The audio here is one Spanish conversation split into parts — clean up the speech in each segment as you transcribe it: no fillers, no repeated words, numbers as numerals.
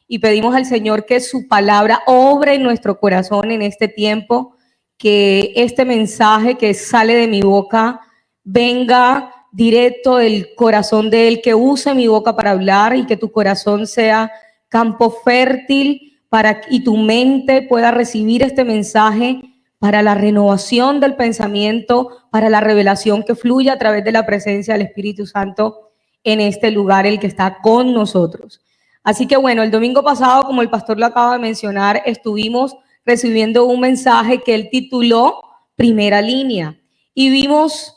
y pedimos al Señor que su palabra obre en nuestro corazón en este tiempo, que este mensaje que sale de mi boca venga directo del corazón de Él, que use mi boca para hablar y que tu corazón sea campo fértil y tu mente pueda recibir este mensaje para la renovación del pensamiento, para la revelación que fluye a través de la presencia del Espíritu Santo en este lugar, el que está con nosotros. Así que bueno, el domingo pasado, como el pastor lo acaba de mencionar, estuvimos recibiendo un mensaje que él tituló Primera Línea y vimos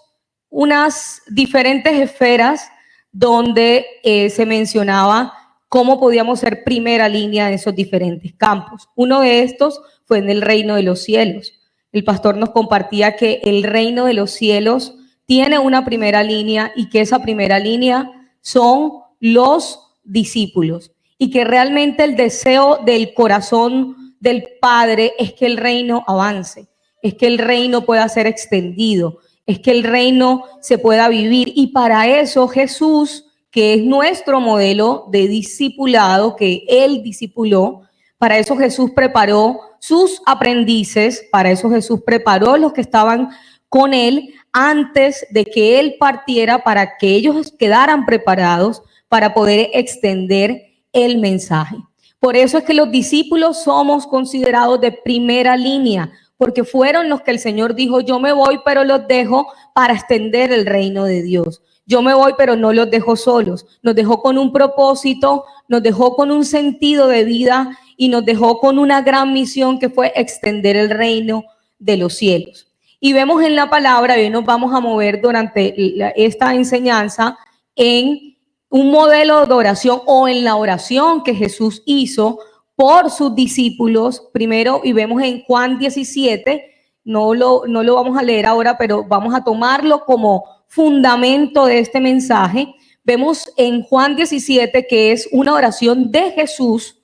unas diferentes esferas donde se mencionaba cómo podíamos ser primera línea en esos diferentes campos. Uno de estos fue en el reino de los cielos. El pastor nos compartía que el reino de los cielos tiene una primera línea y que esa primera línea son los discípulos y que realmente el deseo del corazón del Padre es que el reino avance, es que el reino pueda ser extendido, es que el reino se pueda vivir. Y para eso Jesús, que es nuestro modelo de discipulado, que Él discipuló, para eso Jesús preparó sus aprendices, para eso Jesús preparó los que estaban con Él antes de que Él partiera, para que ellos quedaran preparados para poder extender el mensaje. Por eso es que los discípulos somos considerados de primera línea, porque fueron los que el Señor dijo: yo me voy, pero los dejo para extender el reino de Dios. Yo me voy, pero no los dejo solos. Nos dejó con un propósito, nos dejó con un sentido de vida y nos dejó con una gran misión que fue extender el reino de los cielos. Y vemos en la palabra, y hoy nos vamos a mover durante esta enseñanza en un modelo de oración o en la oración que Jesús hizo por sus discípulos primero, y vemos en Juan 17, no lo vamos a leer ahora, pero vamos a tomarlo como fundamento de este mensaje. Vemos en Juan 17 que es una oración de Jesús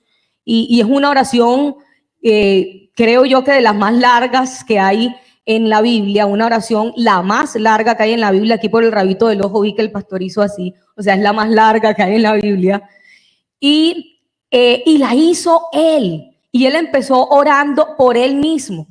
y es una oración, creo yo que de las más largas que hay en la Biblia, una oración la más larga que hay en la Biblia. Aquí por el rabito del ojo vi que el pastor hizo así, o sea, es la más larga que hay en la Biblia. Y la hizo él, y él empezó orando por él mismo.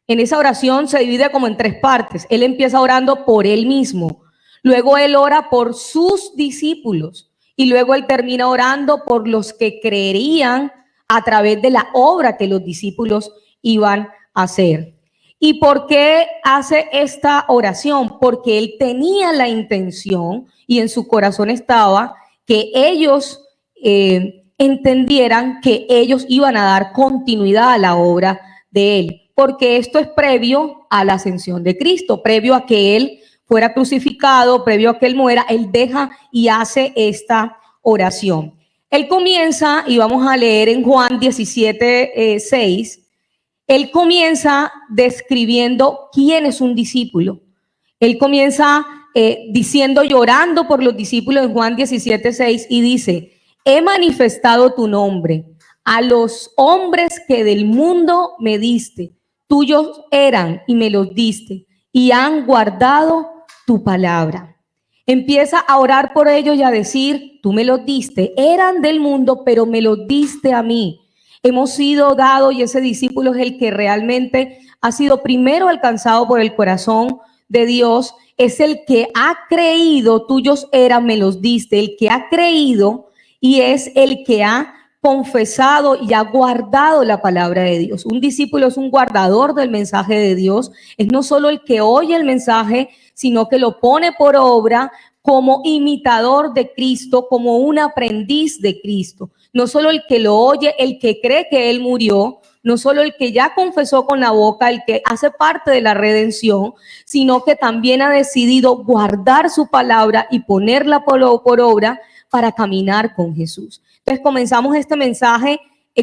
En esa oración se divide como en tres partes. Él empieza orando por él mismo, luego él ora por sus discípulos y luego él termina orando por los que creerían a través de la obra que los discípulos iban a hacer. ¿Y por qué hace esta oración? Porque él tenía la intención y en su corazón estaba que ellos entendieran que ellos iban a dar continuidad a la obra de él, porque esto es previo a la ascensión de Cristo, previo a que él fuera crucificado, previo a que él muera. Él deja y hace esta oración. Él comienza, y vamos a leer en Juan 17, 6, él comienza describiendo quién es un discípulo. Él comienza diciendo, llorando por los discípulos en Juan 17, 6, y dice: he manifestado tu nombre a los hombres que del mundo me diste. Tuyos eran y me los diste, y han guardado tu palabra. Empieza a orar por ellos y a decir: tú me los diste, eran del mundo, pero me los diste a mí. Hemos sido dados, y ese discípulo es el que realmente ha sido primero alcanzado por el corazón de Dios. Es el que ha creído, tuyos eran, me los diste, el que ha creído, y es el que ha confesado y ha guardado la palabra de Dios. Un discípulo es un guardador del mensaje de Dios. Es no solo el que oye el mensaje, sino que lo pone por obra como imitador de Cristo, como un aprendiz de Cristo. No solo el que lo oye, el que cree que Él murió, no solo el que ya confesó con la boca, el que hace parte de la redención, sino que también ha decidido guardar su palabra y ponerla por obra para caminar con Jesús. Entonces comenzamos este mensaje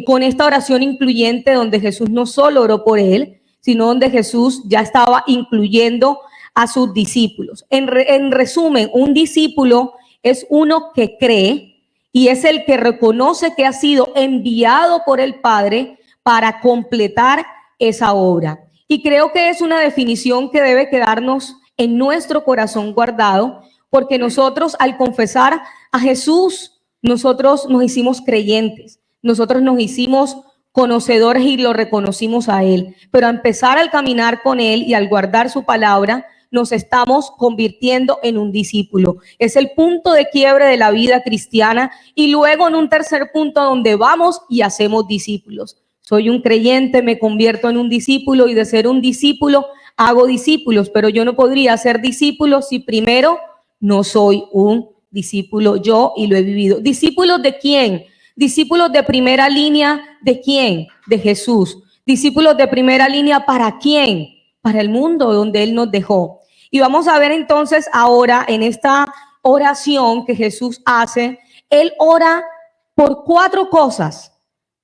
con esta oración incluyente, donde Jesús no solo oró por él, sino donde Jesús ya estaba incluyendo a sus discípulos. En resumen, un discípulo es uno que cree y es el que reconoce que ha sido enviado por el Padre para completar esa obra. Y creo que es una definición que debe quedarnos en nuestro corazón guardado, porque nosotros, al confesar a Jesús, nosotros nos hicimos creyentes. nosotros nos hicimos conocedores y lo reconocimos a Él. Pero a empezar al caminar con Él y al guardar su palabra, nos estamos convirtiendo en un discípulo. Es el punto de quiebre de la vida cristiana y luego en un tercer punto donde vamos y hacemos discípulos. Soy un creyente, me convierto en un discípulo y de ser un discípulo hago discípulos, pero yo no podría ser discípulo si primero no soy un discípulo yo y lo he vivido. ¿Discípulos de quién? Discípulos de primera línea, ¿de quién? De Jesús. Discípulos de primera línea, ¿para quién? Para el mundo donde Él nos dejó. Y vamos a ver entonces ahora en esta oración que Jesús hace, Él ora por 4 cosas,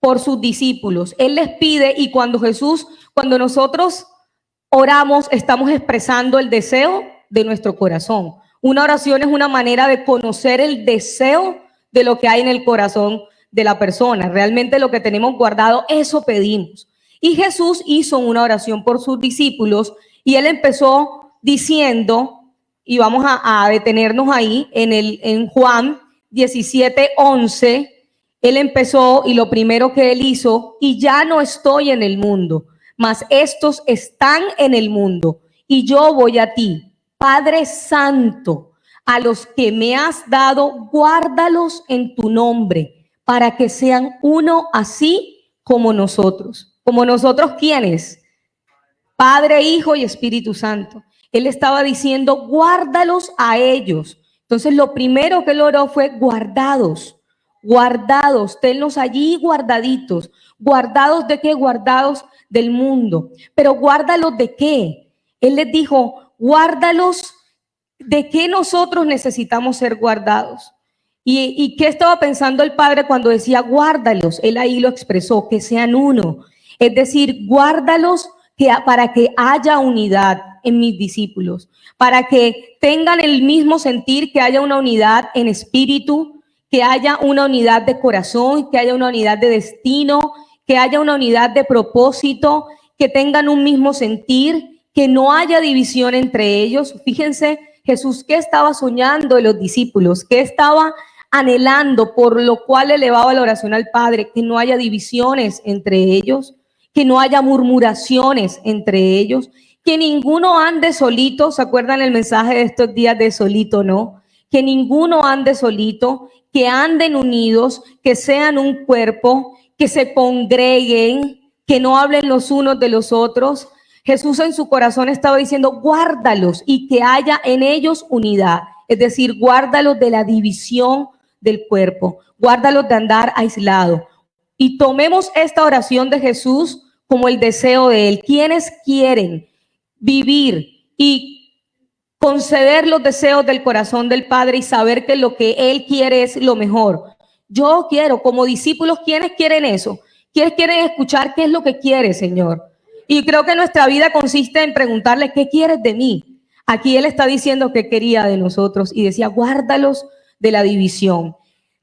por sus discípulos. Él les pide y cuando nosotros oramos, estamos expresando el deseo de nuestro corazón. Una oración es una manera de conocer el deseo de lo que hay en el corazón de la persona. Realmente lo que tenemos guardado, eso pedimos. Y Jesús hizo una oración por sus discípulos y Él empezó diciendo, y vamos a detenernos ahí, en Juan 17:11, Él empezó y lo primero que Él hizo, y ya no estoy en el mundo, mas estos están en el mundo, y yo voy a ti, Padre Santo, a los que me has dado, guárdalos en tu nombre, para que sean uno así como nosotros. ¿Como nosotros quiénes? Padre, Hijo y Espíritu Santo. Él estaba diciendo, guárdalos a ellos. Entonces lo primero que él oró fue guardados, guardados, tenlos allí guardaditos. ¿Guardados de qué? Guardados del mundo. Pero guárdalos de qué? Él les dijo, guárdalos de qué nosotros necesitamos ser guardados. ¿Y qué estaba pensando el Padre cuando decía guárdalos? Él ahí lo expresó, que sean uno. Es decir, guárdalos para que haya unidad en mis discípulos, para que tengan el mismo sentir, que haya una unidad en espíritu, que haya una unidad de corazón, que haya una unidad de destino, que haya una unidad de propósito, que tengan un mismo sentir, que no haya división entre ellos. Fíjense, Jesús, ¿qué estaba soñando de los discípulos? ¿Qué estaba anhelando, por lo cual elevaba la oración al Padre? Que no haya divisiones entre ellos, que no haya murmuraciones entre ellos, que ninguno ande solito. ¿Se acuerdan el mensaje de estos días de solito, no? Que ninguno ande solito, que anden unidos, que sean un cuerpo, que se congreguen, que no hablen los unos de los otros. Jesús en su corazón estaba diciendo, guárdalos y que haya en ellos unidad. Es decir, guárdalos de la división del cuerpo, guárdalos de andar aislado. Y tomemos esta oración de Jesús como el deseo de Él. ¿Quiénes quieren vivir y conceder los deseos del corazón del Padre y saber que lo que Él quiere es lo mejor? Yo quiero, como discípulos, ¿quiénes quieren eso? ¿Quiénes quieren escuchar qué es lo que quiere, Señor? Y creo que nuestra vida consiste en preguntarle, ¿qué quieres de mí? Aquí Él está diciendo que quería de nosotros y decía, guárdalos de la división.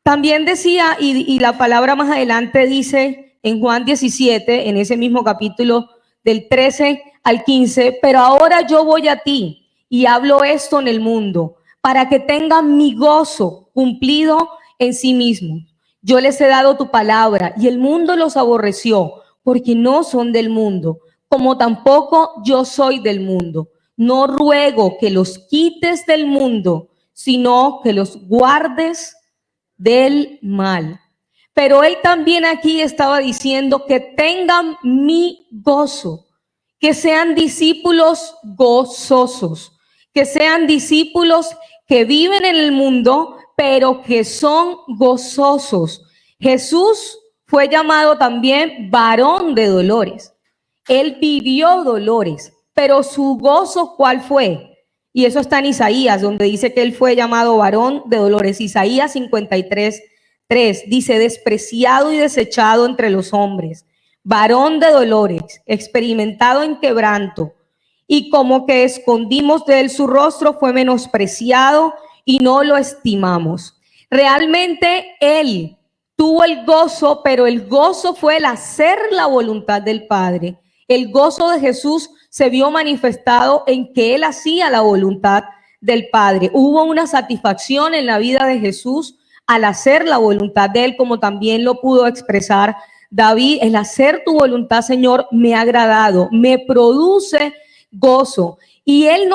También decía, y la palabra más adelante dice en Juan 17, en ese mismo capítulo del 13 al 15, pero ahora yo voy a ti y hablo esto en el mundo, para que tengan mi gozo cumplido en sí mismo. Yo les he dado tu palabra y el mundo los aborreció, porque no son del mundo, como tampoco yo soy del mundo. No ruego que los quites del mundo, sino que los guardes del mal. Pero él también aquí estaba diciendo que tengan mi gozo, que sean discípulos gozosos, que sean discípulos que viven en el mundo, pero que son gozosos. Jesús fue llamado también varón de dolores. Él vivió dolores, pero su gozo, ¿cuál fue? Y eso está en Isaías, donde dice que él fue llamado varón de dolores. Isaías 53:3 dice, despreciado y desechado entre los hombres, varón de dolores, experimentado en quebranto, y como que escondimos de él su rostro, fue menospreciado y no lo estimamos. Realmente él tuvo el gozo, pero el gozo fue el hacer la voluntad del Padre. El gozo de Jesús se vio manifestado en que él hacía la voluntad del Padre. Hubo una satisfacción en la vida de Jesús al hacer la voluntad de Él, como también lo pudo expresar David. El hacer tu voluntad, Señor, me ha agradado, me produce gozo. Y él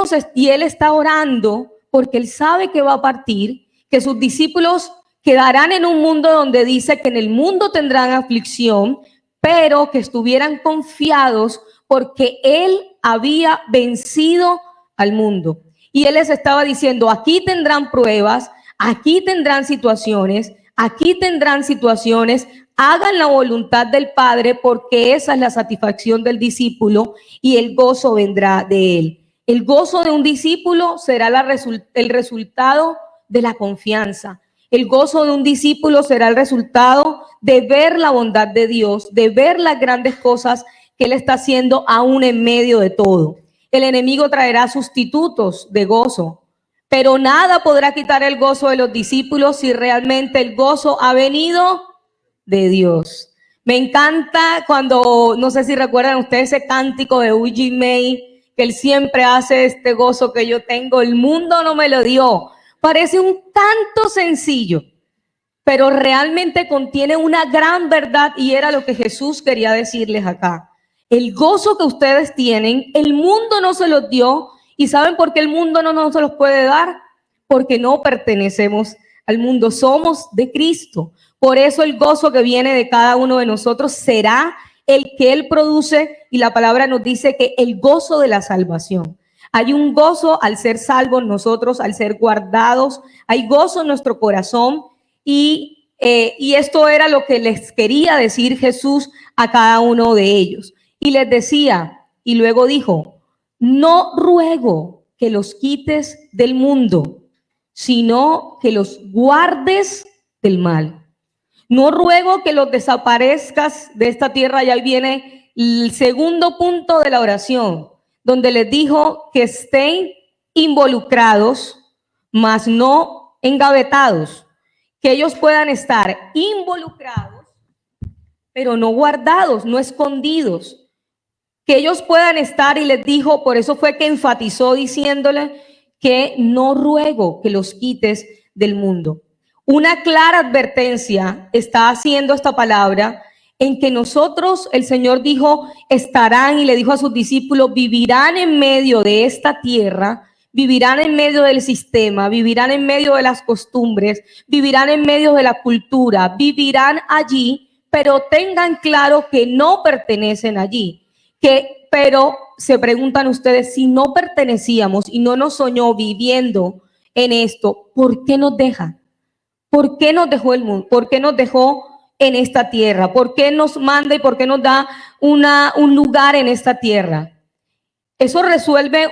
está orando porque Él sabe que va a partir, que sus discípulos quedarán en un mundo donde dice que en el mundo tendrán aflicción, pero que estuvieran confiados porque Él había vencido al mundo. Y Él les estaba diciendo, aquí tendrán pruebas, aquí tendrán situaciones, hagan la voluntad del Padre porque esa es la satisfacción del discípulo y el gozo vendrá de Él. El gozo de un discípulo será el resultado de la confianza. El gozo de un discípulo será el resultado de ver la bondad de Dios, de ver las grandes cosas que Él está haciendo aún en medio de todo. El enemigo traerá sustitutos de gozo, pero nada podrá quitar el gozo de los discípulos si realmente el gozo ha venido de Dios. Me encanta cuando, no sé si recuerdan ustedes ese cántico de Eugene May, que él siempre hace este gozo que yo tengo, el mundo no me lo dio. Parece un tanto sencillo, pero realmente contiene una gran verdad y era lo que Jesús quería decirles acá. El gozo que ustedes tienen, el mundo no se los dio. ¿Y saben por qué el mundo no se los puede dar? Porque no pertenecemos al mundo, somos de Cristo. Por eso el gozo que viene de cada uno de nosotros será el que Él produce, y la palabra nos dice que el gozo de la salvación. Hay un gozo al ser salvos nosotros, al ser guardados, hay gozo en nuestro corazón y esto era lo que les quería decir Jesús a cada uno de ellos. Y les decía, y luego dijo, no ruego que los quites del mundo, sino que los guardes del mal. No ruego que los desaparezcas de esta tierra. Y ahí viene el segundo punto de la oración, donde les dijo que estén involucrados, mas no engavetados, que ellos puedan estar involucrados, pero no guardados, no escondidos, que ellos puedan estar, y les dijo, por eso fue que enfatizó diciéndole que no ruego que los quites del mundo. Una clara advertencia está haciendo esta palabra en que nosotros, el Señor dijo, estarán, y le dijo a sus discípulos, vivirán en medio de esta tierra, vivirán en medio del sistema, vivirán en medio de las costumbres, vivirán en medio de la cultura, vivirán allí, pero tengan claro que no pertenecen allí. Pero se preguntan ustedes, si no pertenecíamos y no nos soñó viviendo en esto, ¿por qué nos deja? ¿Por qué nos dejó el mundo? ¿Por qué nos dejó en esta tierra? ¿Por qué nos manda y por qué nos da un lugar en esta tierra? Eso resuelve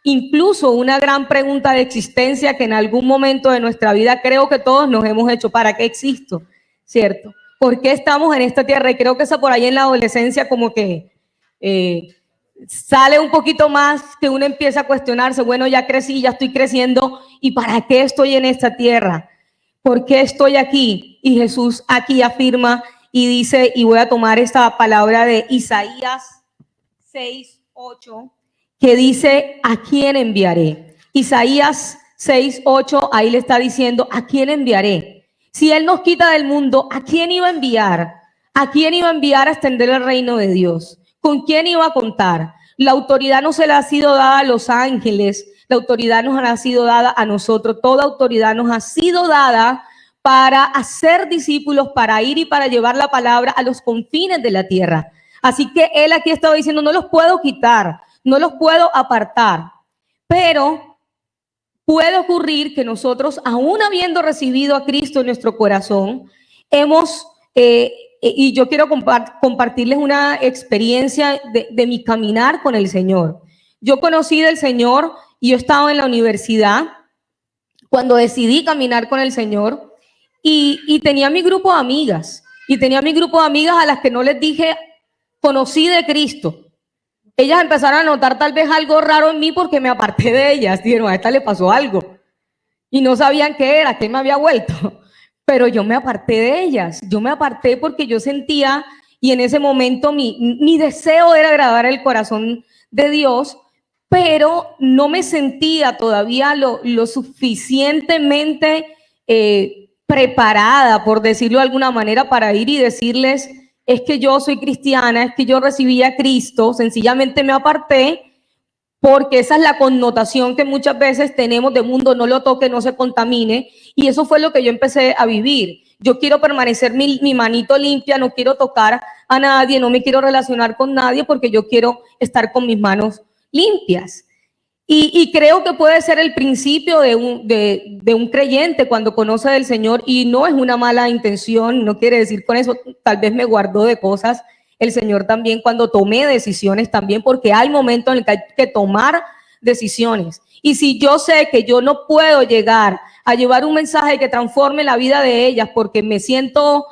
incluso una gran pregunta de existencia que en algún momento de nuestra vida creo que todos nos hemos hecho. ¿Para qué existo? ¿Cierto? ¿Por qué estamos en esta tierra? Y creo que esa por ahí en la adolescencia como que sale un poquito más, que uno empieza a cuestionarse, bueno, ya crecí, ya estoy creciendo, ¿y para qué estoy en esta tierra? ¿Por qué estoy aquí? Y Jesús aquí afirma y dice, y voy a tomar esta palabra de Isaías 6:8, que dice, ¿a quién enviaré? Isaías 6:8, ahí le está diciendo, ¿a quién enviaré? Si Él nos quita del mundo, ¿a quién iba a enviar? ¿A quién iba a enviar a extender el reino de Dios? ¿Con quién iba a contar? La autoridad no se le ha sido dada a los ángeles, la autoridad nos ha sido dada a nosotros, toda autoridad nos ha sido dada para hacer discípulos, para ir y para llevar la palabra a los confines de la tierra. Así que Él aquí estaba diciendo, no los puedo quitar, no los puedo apartar, pero puede ocurrir que nosotros, aún habiendo recibido a Cristo en nuestro corazón, y yo quiero compartirles una experiencia de mi caminar con el Señor. Yo conocí del Señor y yo estaba en la universidad cuando decidí caminar con el Señor y tenía mi grupo de amigas. Y tenía mi grupo de amigas a las que no les dije, conocí de Cristo. Ellas empezaron a notar tal vez algo raro en mí porque me aparté de ellas. Dijeron, a esta le pasó algo. Y no sabían qué era, qué me había vuelto. Pero yo me aparté de ellas. Yo me aparté porque yo sentía, y en ese momento mi deseo era agradar el corazón de Dios, pero no me sentía todavía lo suficientemente preparada, por decirlo de alguna manera, para ir y decirles, es que yo soy cristiana, es que yo recibí a Cristo, sencillamente me aparté, porque esa es la connotación que muchas veces tenemos de mundo, no lo toque, no se contamine, y eso fue lo que yo empecé a vivir. Yo quiero permanecer mi manito limpia, no quiero tocar a nadie, no me quiero relacionar con nadie, porque yo quiero estar con mis manos limpias. Y creo que puede ser el principio de un creyente cuando conoce del Señor, y no es una mala intención, no quiere decir con eso, tal vez me guardó de cosas el Señor también cuando tomé decisiones también, porque hay momentos en los que hay que tomar decisiones. Y si yo sé que yo no puedo llegar a llevar un mensaje que transforme la vida de ellas porque me siento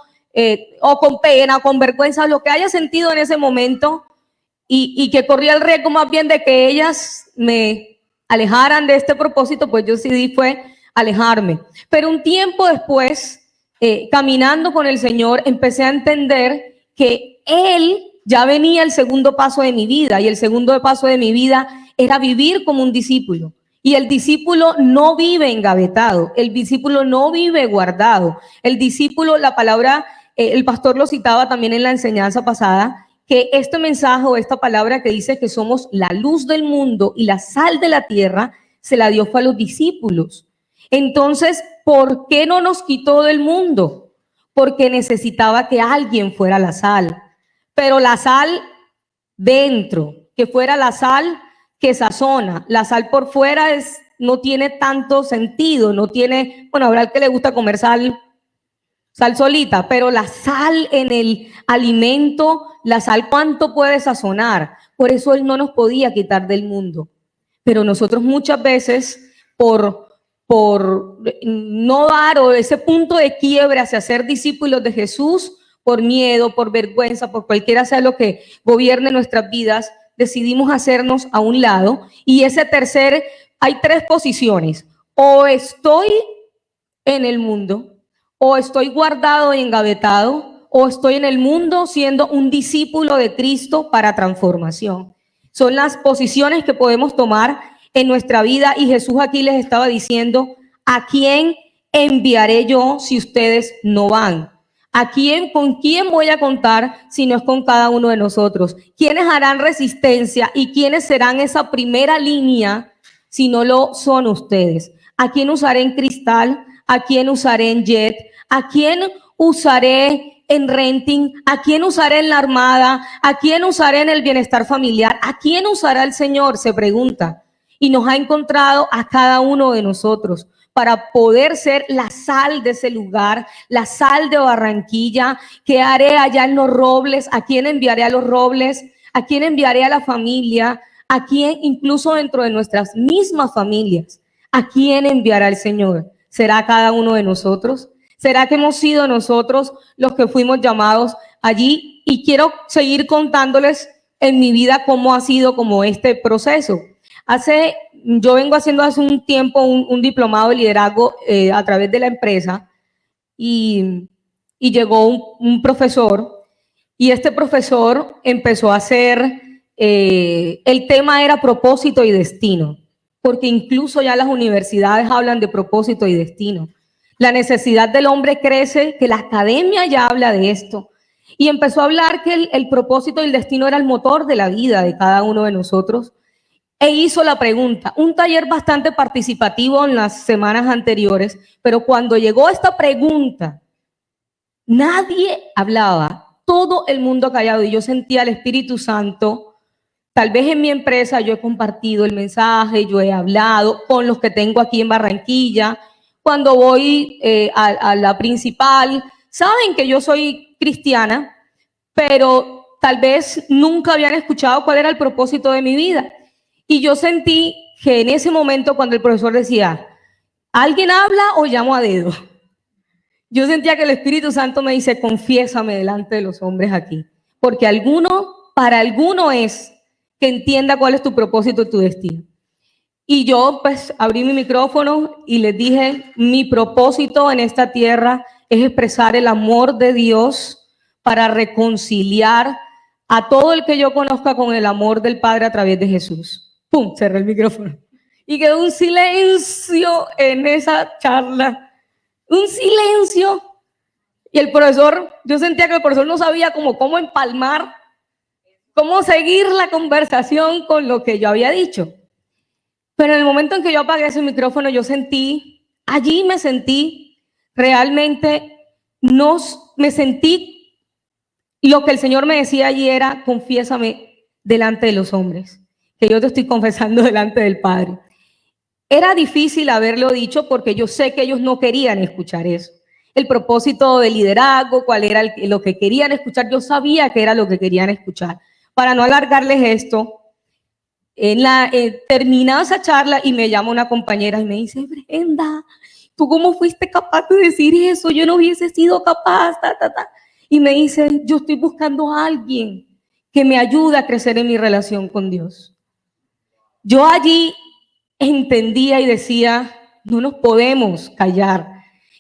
o con pena, con vergüenza, lo que haya sentido en ese momento, y que corría el riesgo más bien de que ellas me alejaran de este propósito, pues yo decidí fue alejarme. Pero un tiempo después, caminando con el Señor, empecé a entender que Él ya venía el segundo paso de mi vida, y el segundo paso de mi vida era vivir como un discípulo. Y el discípulo no vive engavetado, el discípulo no vive guardado. El discípulo, la palabra, el pastor lo citaba también en la enseñanza pasada, que este mensaje o esta palabra que dice que somos la luz del mundo y la sal de la tierra, se la dio fue a los discípulos. Entonces, ¿por qué no nos quitó del mundo? Porque necesitaba que alguien fuera la sal, pero la sal dentro, que fuera la sal que sazona. La sal por fuera no tiene tanto sentido, no tiene, bueno, habrá el que le gusta comer sal solita, pero la sal en el alimento, la sal cuánto puede sazonar. Por eso Él no nos podía quitar del mundo. Pero nosotros muchas veces, por no dar o ese punto de quiebre hacia ser discípulos de Jesús, por miedo, por vergüenza, por cualquiera sea lo que gobierne nuestras vidas, decidimos hacernos a un lado. Y hay tres posiciones: o estoy en el mundo, o estoy guardado y engavetado, o estoy en el mundo siendo un discípulo de Cristo para transformación. Son las posiciones que podemos tomar en nuestra vida, y Jesús aquí les estaba diciendo: ¿a quién enviaré yo si ustedes no van? ¿Con quién voy a contar si no es con cada uno de nosotros? ¿Quiénes harán resistencia y quiénes serán esa primera línea si no lo son ustedes? ¿A quién usaré en Cristal? ¿A quién usaré en Jet? ¿A quién usaré en Renting? ¿A quién usaré en la Armada? ¿A quién usaré en el bienestar familiar? ¿A quién usará el Señor? Se pregunta. Y nos ha encontrado a cada uno de nosotros para poder ser la sal de ese lugar, la sal de Barranquilla. ¿Qué haré allá en Los Robles? ¿A quién enviaré a Los Robles? ¿A quién enviaré a la familia? ¿A quién incluso dentro de nuestras mismas familias? ¿A quién enviará el Señor? ¿Será cada uno de nosotros? ¿Será que hemos sido nosotros los que fuimos llamados allí? Y quiero seguir contándoles en mi vida cómo ha sido como este proceso. Yo vengo haciendo hace un tiempo un diplomado de liderazgo a través de la empresa, y llegó un profesor, y este profesor empezó a hacer, el tema era propósito y destino, porque incluso ya las universidades hablan de propósito y destino. La necesidad del hombre crece, que la academia ya habla de esto, y empezó a hablar que el propósito y el destino era el motor de la vida de cada uno de nosotros. E hizo la pregunta, un taller bastante participativo en las semanas anteriores, pero cuando llegó esta pregunta, nadie hablaba, todo el mundo callado, y yo sentía el Espíritu Santo. Tal vez en mi empresa yo he compartido el mensaje, yo he hablado con los que tengo aquí en Barranquilla. Cuando voy a la principal, saben que yo soy cristiana, pero tal vez nunca habían escuchado cuál era el propósito de mi vida. Y yo sentí que en ese momento, cuando el profesor decía, ¿alguien habla o llamo a dedo? Yo sentía que el Espíritu Santo me dice, confiésame delante de los hombres aquí. Porque para alguno es que entienda cuál es tu propósito y tu destino. Y yo pues abrí mi micrófono y les dije, mi propósito en esta tierra es expresar el amor de Dios para reconciliar a todo el que yo conozca con el amor del Padre a través de Jesús. ¡Pum! Cerré el micrófono. Y quedó un silencio en esa charla. un silencio. Y el profesor, yo sentía que el profesor no sabía cómo empalmar, cómo seguir la conversación con lo que yo había dicho. Pero en el momento en que yo apagué ese micrófono, allí me sentí realmente, me sentí, lo que el Señor me decía allí era: confiésame delante de los hombres, que yo te estoy confesando delante del Padre. Era difícil haberlo dicho porque yo sé que ellos no querían escuchar eso. El propósito del liderazgo, cuál era lo que querían escuchar, yo sabía que era lo que querían escuchar. Para no alargarles esto, terminada esa charla y me llama una compañera y me dice: Brenda, ¿tú cómo fuiste capaz de decir eso? Yo no hubiese sido capaz, Y me dice: yo estoy buscando a alguien que me ayude a crecer en mi relación con Dios. Yo allí entendía y decía: no nos podemos callar.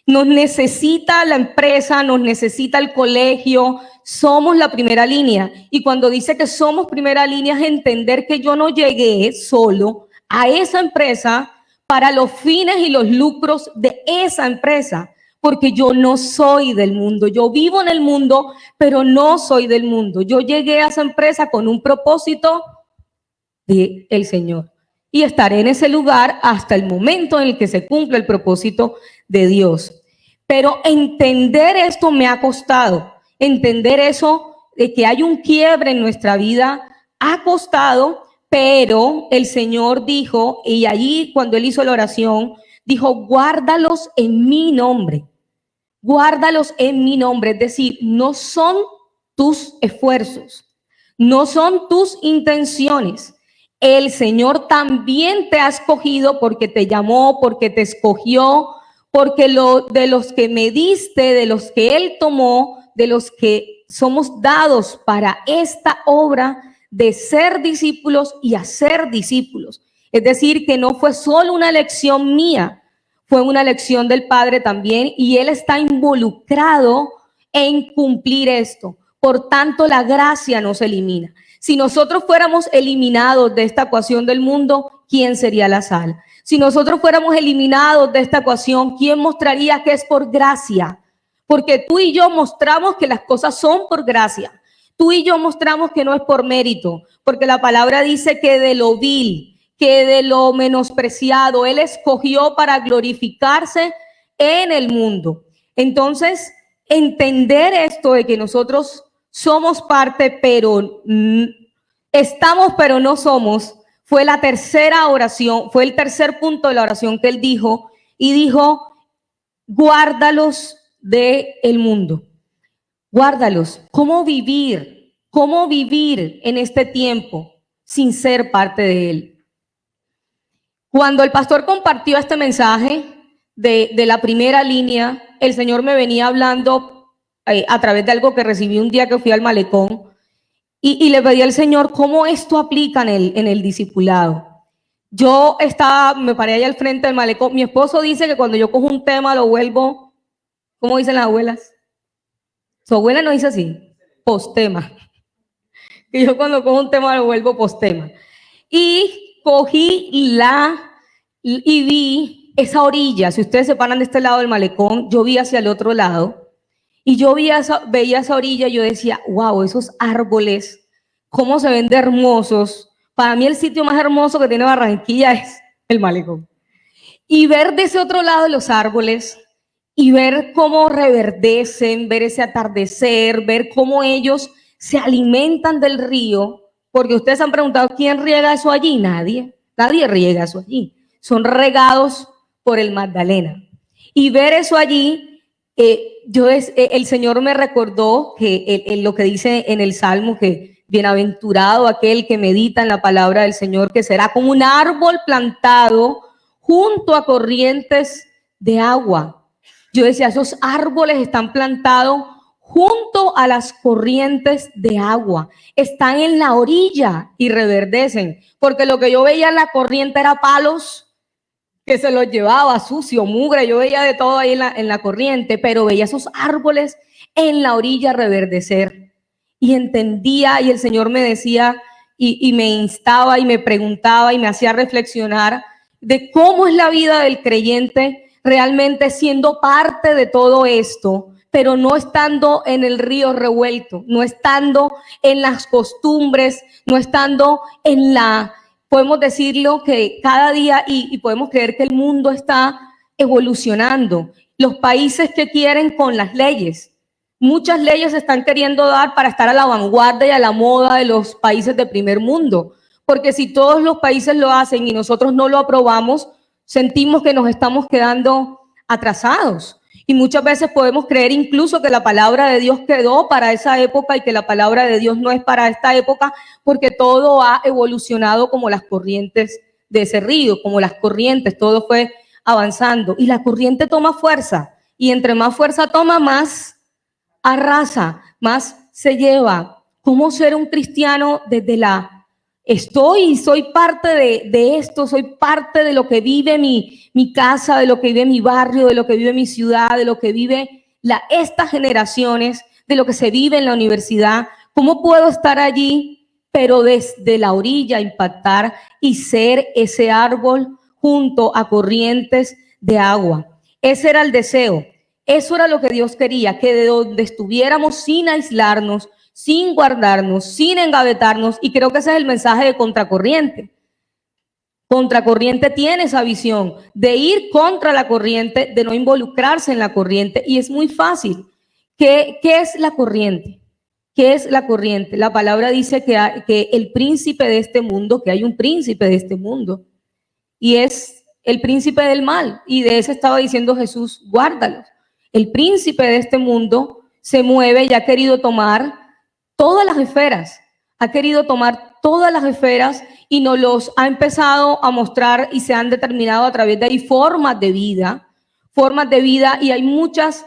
Nos necesita la empresa, nos necesita el colegio, somos la primera línea. Y cuando dice que somos primera línea, es entender que yo no llegué solo a esa empresa para los fines y los lucros de esa empresa, porque yo no soy del mundo. Yo vivo en el mundo, pero no soy del mundo. Yo llegué a esa empresa con un propósito del Señor. Y estaré en ese lugar hasta el momento en el que se cumpla el propósito de Dios. Pero entender esto me ha costado. Entender eso de que hay un quiebre en nuestra vida ha costado, pero el Señor dijo, y allí cuando Él hizo la oración, dijo: guárdalos en mi nombre. Guárdalos en mi nombre. Es decir, no son tus esfuerzos, no son tus intenciones. El Señor también te ha escogido porque te llamó, porque te escogió, porque de los que me diste, de los que Él tomó, de los que somos dados para esta obra de ser discípulos y hacer discípulos. Es decir, que no fue solo una elección mía, fue una elección del Padre también, y Él está involucrado en cumplir esto. Por tanto, la gracia no se elimina. Si nosotros fuéramos eliminados de esta ecuación del mundo, ¿quién sería la sal? Si nosotros fuéramos eliminados de esta ecuación, ¿quién mostraría que es por gracia? Porque tú y yo mostramos que las cosas son por gracia. Tú y yo mostramos que no es por mérito, porque la palabra dice que de lo vil, que de lo menospreciado, Él escogió para glorificarse en el mundo. Entonces, entender esto de que nosotros somos parte, pero estamos, pero no somos, fue la tercera oración, fue el tercer punto de la oración que Él dijo, y dijo: guárdalos del mundo. Guárdalos. ¿Cómo vivir? ¿Cómo vivir en este tiempo sin ser parte de Él? Cuando el pastor compartió este mensaje de la primera línea, el Señor me venía hablando a través de algo que recibí un día que fui al malecón, y le pedí al Señor cómo esto aplica en el discipulado. Yo me paré allá al frente del malecón. Mi esposo dice que cuando yo cojo un tema lo vuelvo, ¿cómo dicen las abuelas? Su abuela no dice así, postema. Que yo cuando cojo un tema lo vuelvo postema. Y cogí y vi esa orilla. Si ustedes se paran de este lado del malecón, yo vi hacia el otro lado. Y yo veía esa orilla y yo decía: wow, esos árboles, cómo se ven de hermosos. Para mí el sitio más hermoso que tiene Barranquilla es el malecón. Y ver de ese otro lado los árboles y ver cómo reverdecen, ver ese atardecer, ver cómo ellos se alimentan del río. Porque ustedes han preguntado: ¿quién riega eso allí? Nadie riega eso allí. Son regados por el Magdalena. Y ver eso allí, el Señor me recordó que lo que dice en el Salmo, que bienaventurado aquel que medita en la palabra del Señor, que será como un árbol plantado junto a corrientes de agua. Yo decía: esos árboles están plantados junto a las corrientes de agua, están en la orilla y reverdecen, porque lo que yo veía en la corriente era palos que se los llevaba, sucio, mugre. Yo veía de todo ahí en la corriente, pero veía esos árboles en la orilla reverdecer. Y entendía, y el Señor me decía, y me instaba, y me preguntaba, y me hacía reflexionar de cómo es la vida del creyente realmente siendo parte de todo esto, pero no estando en el río revuelto, no estando en las costumbres, no estando en podemos decirlo que cada día y podemos creer que el mundo está evolucionando. Los países que quieren con las leyes, muchas leyes se están queriendo dar para estar a la vanguardia y a la moda de los países de primer mundo, porque si todos los países lo hacen y nosotros no lo aprobamos, sentimos que nos estamos quedando atrasados. Y muchas veces podemos creer incluso que la palabra de Dios quedó para esa época y que la palabra de Dios no es para esta época, porque todo ha evolucionado como las corrientes de ese río, como las corrientes, todo fue avanzando. Y la corriente toma fuerza, y entre más fuerza toma, más arrasa, más se lleva. ¿Cómo ser un cristiano desde soy parte de esto, soy parte de lo que vive mi casa, de lo que vive mi barrio, de lo que vive mi ciudad, de lo que vive estas generaciones, de lo que se vive en la universidad? ¿Cómo puedo estar allí, pero desde la orilla impactar y ser ese árbol junto a corrientes de agua? Ese era el deseo, eso era lo que Dios quería, que de donde estuviéramos sin aislarnos, sin guardarnos, sin engavetarnos, y creo que ese es el mensaje de Contracorriente. Contracorriente tiene esa visión de ir contra la corriente, de no involucrarse en la corriente, y es muy fácil. ¿Qué es la corriente? ¿Qué es la corriente? La palabra dice que el príncipe de este mundo, que hay un príncipe de este mundo, y es el príncipe del mal, y de ese estaba diciendo Jesús, guárdalos. El príncipe de este mundo se mueve y ha querido tomar todas las esferas, ha querido tomar todas las esferas y nos los ha empezado a mostrar y se han determinado a través de ahí formas de vida, y hay muchas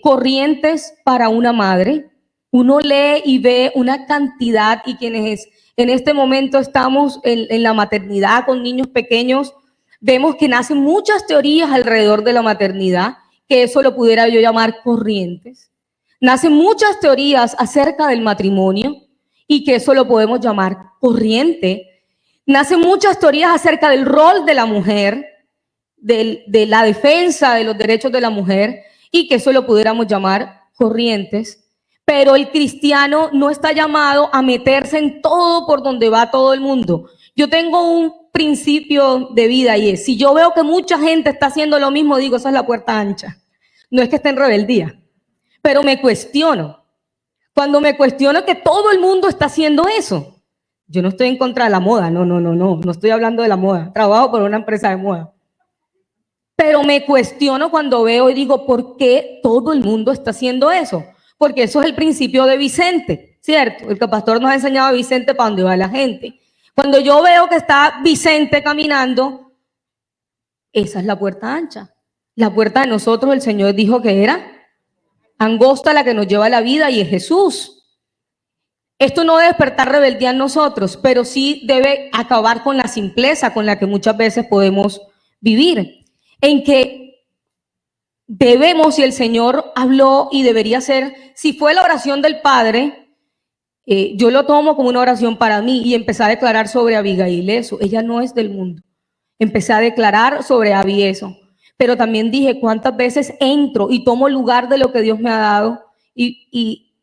corrientes para una madre. Uno lee y ve una cantidad, y quienes en este momento estamos en la maternidad con niños pequeños, vemos que nacen muchas teorías alrededor de la maternidad, que eso lo pudiera yo llamar corrientes. Nacen muchas teorías acerca del matrimonio y que eso lo podemos llamar corriente. Nacen muchas teorías acerca del rol de la mujer, de la defensa de los derechos de la mujer, y que eso lo pudiéramos llamar corrientes. Pero el cristiano no está llamado a meterse en todo por donde va todo el mundo. Yo tengo un principio de vida y es, si yo veo que mucha gente está haciendo lo mismo, digo, esa es la puerta ancha. No es que esté en rebeldía, pero me cuestiono. Cuando me cuestiono que todo el mundo está haciendo eso, yo no estoy en contra de la moda, no estoy hablando de la moda, trabajo por una empresa de moda. Pero me cuestiono cuando veo y digo, ¿por qué todo el mundo está haciendo eso? Porque eso es el principio de Vicente, ¿cierto? El pastor nos ha enseñado a Vicente para dónde va la gente. Cuando yo veo que está Vicente caminando, esa es la puerta ancha. La puerta de nosotros, el Señor dijo que era angosta, la que nos lleva a la vida, y es Jesús. Esto no debe despertar rebeldía en nosotros, pero sí debe acabar con la simpleza con la que muchas veces podemos vivir, en que debemos, y el Señor habló y debería ser, si fue la oración del Padre, yo lo tomo como una oración para mí, y empecé a declarar sobre Abigail eso. Ella no es del mundo. Empecé a declarar sobre Abby eso. Pero también dije, ¿cuántas veces entro y tomo lugar de lo que Dios me ha dado? Y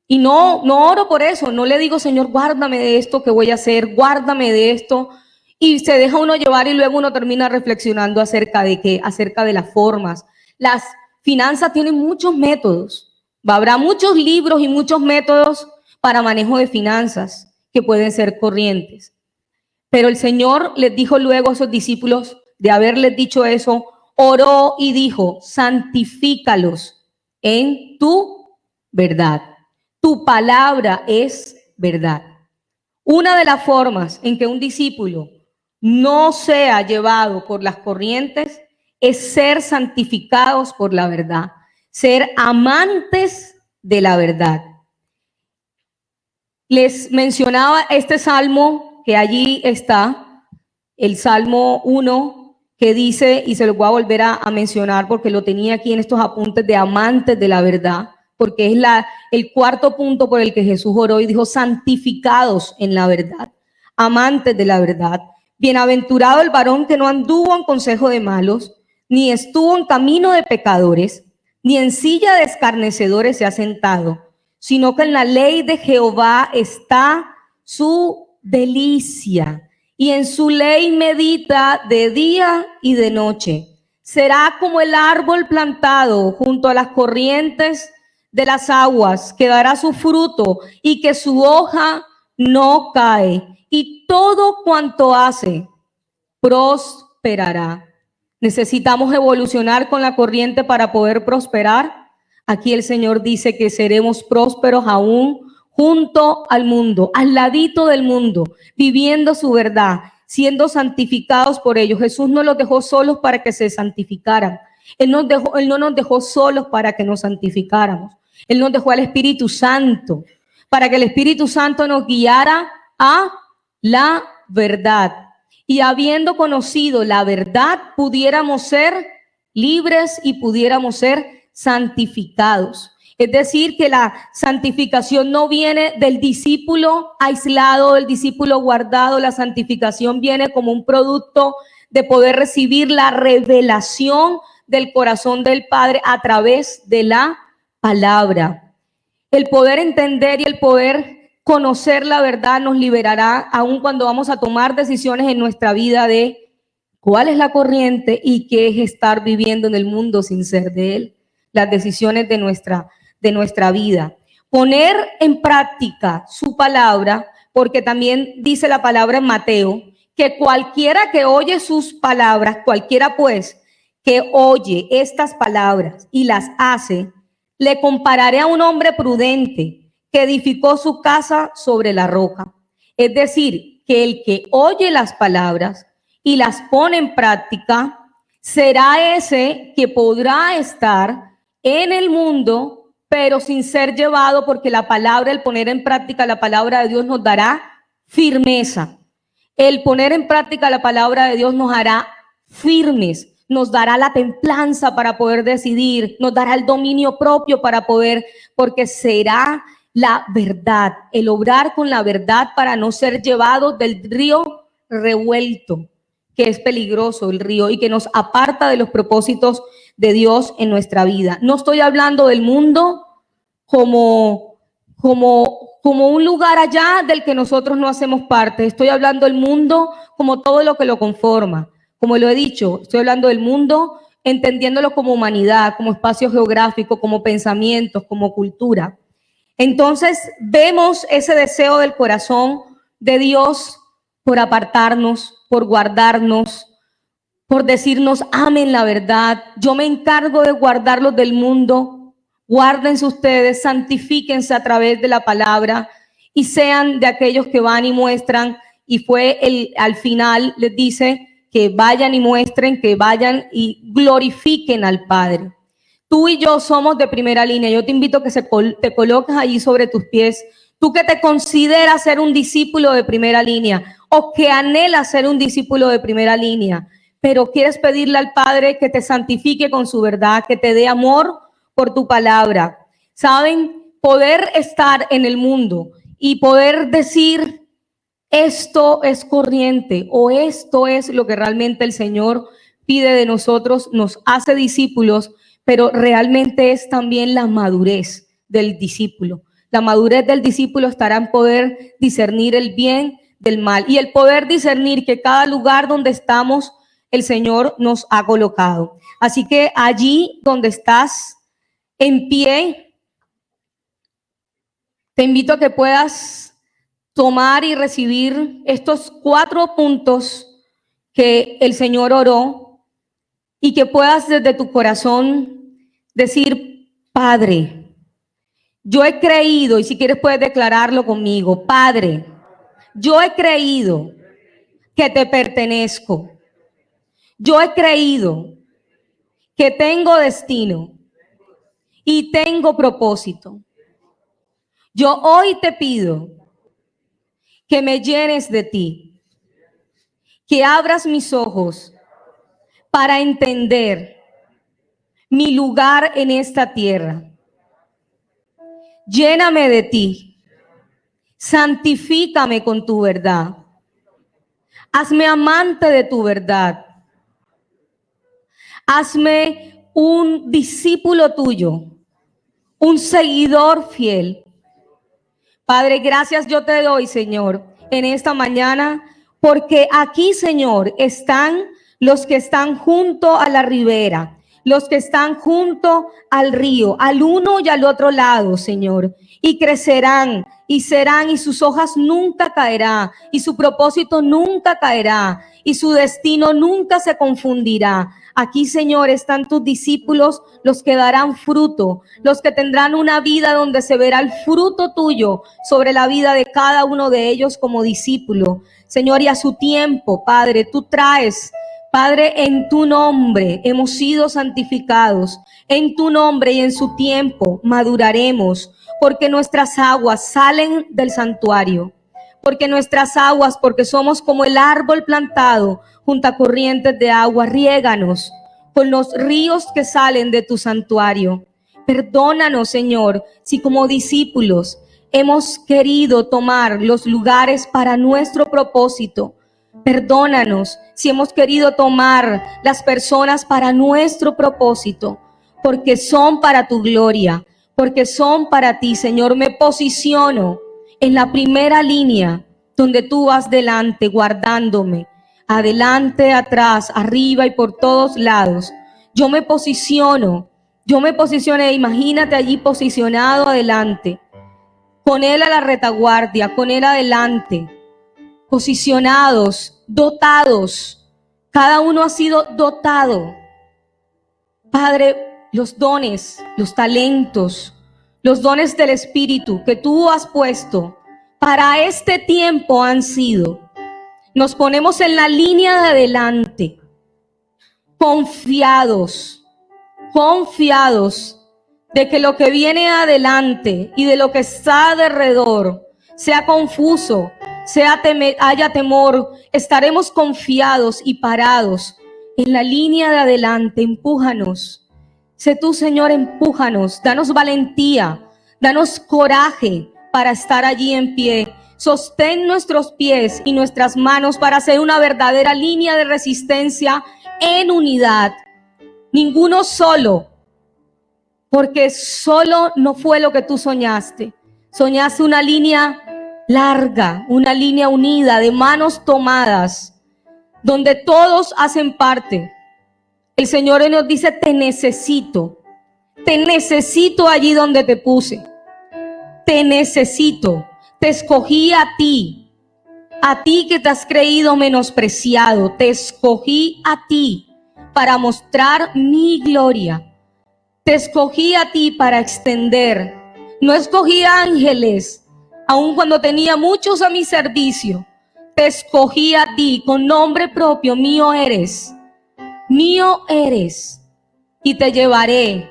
no oro por eso. No le digo, Señor, guárdame de esto que voy a hacer, guárdame de esto. Y se deja uno llevar y luego uno termina reflexionando acerca de qué, acerca de las formas. Las finanzas tienen muchos métodos. Habrá muchos libros y muchos métodos para manejo de finanzas que pueden ser corrientes. Pero el Señor les dijo luego a sus discípulos, de haberles dicho eso, oró y dijo, santifícalos en tu verdad. Tu palabra es verdad. Una de las formas en que un discípulo no sea llevado por las corrientes es ser santificados por la verdad, ser amantes de la verdad. Les mencionaba este salmo que allí está, el Salmo 1, que dice, y se lo voy a volver a mencionar porque lo tenía aquí en estos apuntes, de amantes de la verdad, porque es el cuarto punto por el que Jesús oró y dijo, santificados en la verdad, amantes de la verdad. Bienaventurado el varón que no anduvo en consejo de malos, ni estuvo en camino de pecadores, ni en silla de escarnecedores se ha sentado, sino que en la ley de Jehová está su delicia, y en su ley medita de día y de noche. Será como el árbol plantado junto a las corrientes de las aguas, que dará su fruto y que su hoja no cae, y todo cuanto hace prosperará. Necesitamos evolucionar con la corriente para poder prosperar. Aquí el Señor dice que seremos prósperos aún junto al mundo, al ladito del mundo, viviendo su verdad, siendo santificados por ellos. Jesús no los dejó solos para que se santificaran. Él no nos dejó solos para que nos santificáramos. Él nos dejó al Espíritu Santo, para que el Espíritu Santo nos guiara a la verdad. Y habiendo conocido la verdad, pudiéramos ser libres y pudiéramos ser santificados. Es decir, que la santificación no viene del discípulo aislado, del discípulo guardado. La santificación viene como un producto de poder recibir la revelación del corazón del Padre a través de la palabra. El poder entender y el poder conocer la verdad nos liberará aun cuando vamos a tomar decisiones en nuestra vida de cuál es la corriente y qué es estar viviendo en el mundo sin ser de él. Las decisiones de nuestra vida. Poner en práctica su palabra, porque también dice la palabra en Mateo, que cualquiera que oye sus palabras, cualquiera pues que oye estas palabras y las hace, le compararé a un hombre prudente que edificó su casa sobre la roca. Es decir, que el que oye las palabras y las pone en práctica, será ese que podrá estar en el mundo, pero sin ser llevado, porque la palabra, el poner en práctica la palabra de Dios nos dará firmeza. El poner en práctica la palabra de Dios nos hará firmes, nos dará la templanza para poder decidir, nos dará el dominio propio para poder, porque será la verdad, el obrar con la verdad para no ser llevados del río revuelto, que es peligroso el río y que nos aparta de los propósitos de Dios en nuestra vida. No estoy hablando del mundo como un lugar allá del que nosotros no hacemos parte. Estoy hablando del mundo como todo lo que lo conforma. Como lo he dicho, estoy hablando del mundo entendiéndolo como humanidad, como espacio geográfico, como pensamientos, como cultura. Entonces vemos ese deseo del corazón de Dios por apartarnos, por guardarnos, por decirnos, amen la verdad. Yo me encargo de guardarlos del mundo. Guárdense ustedes, santifíquense a través de la palabra y sean de aquellos que van y muestran. Y al final les dice que vayan y muestren, que vayan y glorifiquen al Padre. Tú y yo somos de primera línea. Yo te invito a que te coloques allí sobre tus pies. Tú que te consideras ser un discípulo de primera línea o que anhelas ser un discípulo de primera línea, pero quieres pedirle al Padre que te santifique con su verdad, que te dé amor por tu palabra. ¿Saben? Poder estar en el mundo y poder decir esto es corriente o esto es lo que realmente el Señor pide de nosotros, nos hace discípulos, pero realmente es también la madurez del discípulo. La madurez del discípulo estará en poder discernir el bien del mal y el poder discernir que cada lugar donde estamos, el Señor nos ha colocado. Así que allí donde estás en pie, te invito a que puedas tomar y recibir estos 4 puntos que el Señor oró y que puedas desde tu corazón decir, Padre, yo he creído, y si quieres puedes declararlo conmigo, Padre, yo he creído que te pertenezco. Yo he creído que tengo destino y tengo propósito. Yo hoy te pido que me llenes de ti, que abras mis ojos para entender mi lugar en esta tierra. Lléname de ti, santifícame con tu verdad, hazme amante de tu verdad, Hazme un discípulo tuyo, un seguidor fiel. Padre, gracias yo te doy, Señor, en esta mañana, porque aquí, Señor, están los que están junto a la ribera, los que están junto al río, al uno y al otro lado, Señor, y crecerán y serán, y sus hojas nunca caerá, y su propósito nunca caerá, y su destino nunca se confundirá. Aquí, Señor, están tus discípulos, los que darán fruto, los que tendrán una vida donde se verá el fruto tuyo sobre la vida de cada uno de ellos como discípulo. Señor, y a su tiempo, Padre, tú traes, Padre, en tu nombre hemos sido santificados, en tu nombre y en su tiempo maduraremos, porque nuestras aguas salen del santuario, porque nuestras aguas, porque somos como el árbol plantado junto a corrientes de agua, riéganos con los ríos que salen de tu santuario. Perdónanos, Señor, si como discípulos hemos querido tomar los lugares para nuestro propósito. Perdónanos si hemos querido tomar las personas para nuestro propósito, porque son para tu gloria, porque son para ti, Señor. Me posiciono en la primera línea donde tú vas delante, guardándome, adelante, atrás, arriba y por todos lados. Yo me posicioné, imagínate allí posicionado adelante, con Él a la retaguardia, con Él adelante, posicionados, dotados. Cada uno ha sido dotado. Padre, los dones, los talentos, los dones del Espíritu que tú has puesto para este tiempo han sido. Nos ponemos en la línea de adelante, confiados de que lo que viene adelante y de lo que está alrededor sea confuso, haya temor, estaremos confiados y parados en la línea de adelante. Empújanos. Sé tú, Señor, empújanos. Danos valentía, danos coraje para estar allí en pie. Sostén nuestros pies y nuestras manos para hacer una verdadera línea de resistencia en unidad. Ninguno solo, porque solo no fue lo que tú soñaste. Soñaste una línea larga, una línea unida, de manos tomadas, donde todos hacen parte. El Señor nos dice: te necesito allí donde te puse, te necesito, te escogí a ti que te has creído menospreciado, te escogí a ti para mostrar mi gloria, te escogí a ti para extender. No escogí ángeles, aun cuando tenía muchos a mi servicio. Te escogí a ti con nombre propio. Mío eres, y te llevaré.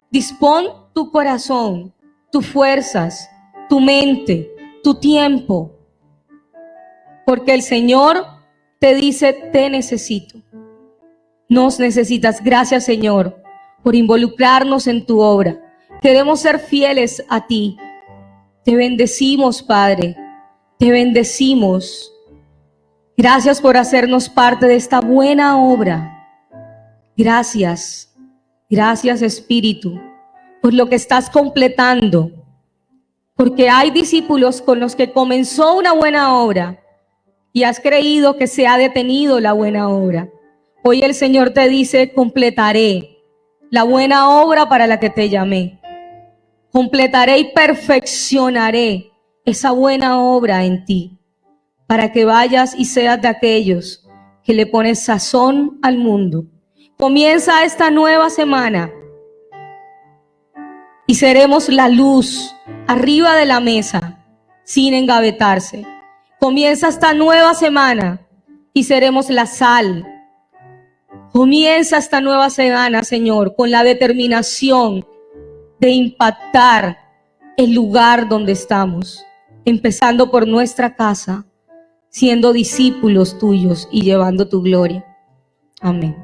Dispón tu corazón, tus fuerzas, tu mente, tu tiempo, porque el Señor te dice: te necesito. Nos necesitas. Gracias, Señor, por involucrarnos en tu obra. Queremos ser fieles a ti. Te bendecimos, Padre, te bendecimos. Gracias por hacernos parte de esta buena obra. Gracias Espíritu, por lo que estás completando, porque hay discípulos con los que comenzó una buena obra y has creído que se ha detenido la buena obra. Hoy el Señor te dice: completaré la buena obra para la que te llamé. Completaré y perfeccionaré esa buena obra en ti, para que vayas y seas de aquellos que le pones sazón al mundo. Comienza esta nueva semana y seremos la luz arriba de la mesa, sin engavetarse. Comienza esta nueva semana y seremos la sal. Comienza esta nueva semana, Señor, con la determinación de impactar el lugar donde estamos, empezando por nuestra casa, siendo discípulos tuyos y llevando tu gloria. Amén.